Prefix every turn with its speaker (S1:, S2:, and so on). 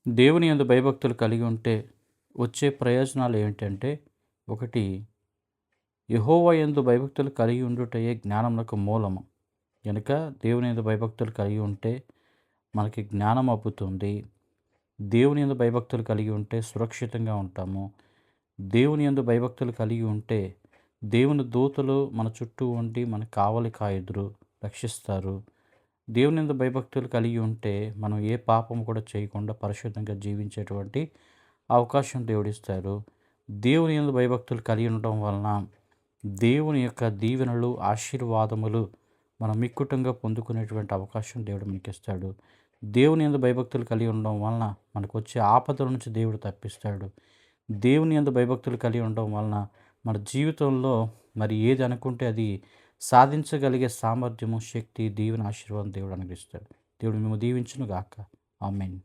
S1: దేవుని యందు భయభక్తులు కలిగి ఉంటే వచ్చే ప్రయోజనాలు ఏంటంటే, ఒకటి, యెహోవా యందు భయభక్తులు కలిగి ఉండుటయే జ్ఞానమునకు మూలము. గనుక దేవుని యందు భయభక్తులు కలిగి ఉంటే మనకి జ్ఞానం అబ్బుతుంది. దేవుని యందు భయభక్తులు కలిగి ఉంటే సురక్షితంగా ఉంటాము. దేవుని యందు భయభక్తులు కలిగి ఉంటే దేవుని దూతలు మన చుట్టూ ఉండి మన కావలి కాయుదురు, రక్షిస్తారు. దేవుని యందు భయభక్తులు కలిగి ఉంటే మనం ఏ పాపం కూడా చేయకుండా పరిశుద్ధంగా జీవించేటువంటి అవకాశం దేవుడిస్తారు. దేవుని యందు భయభక్తులు కలిగి ఉండటం వలన దేవుని యొక్క దీవెనలు, ఆశీర్వాదములు మనం మిక్కుటంగా పొందుకునేటువంటి అవకాశం దేవుడు మనకిస్తాడు. దేవుని యందు భయభక్తులు కలిగి ఉండడం వలన మనకొచ్చే ఆపదల నుంచి దేవుడు తప్పిస్తాడు. దేవుని యందు భయభక్తులు కలిగి ఉండడం వలన మన జీవితంలో మరి ఏది అనుకుంటే అది సాధించగలిగే సామర్థ్యము, శక్తి, దీవెన, ఆశీర్వాదం దేవుడు అనుగ్రహిస్తాడు. దేవుడు మిమ్మల్ని దీవించును గాక. ఆమేన్.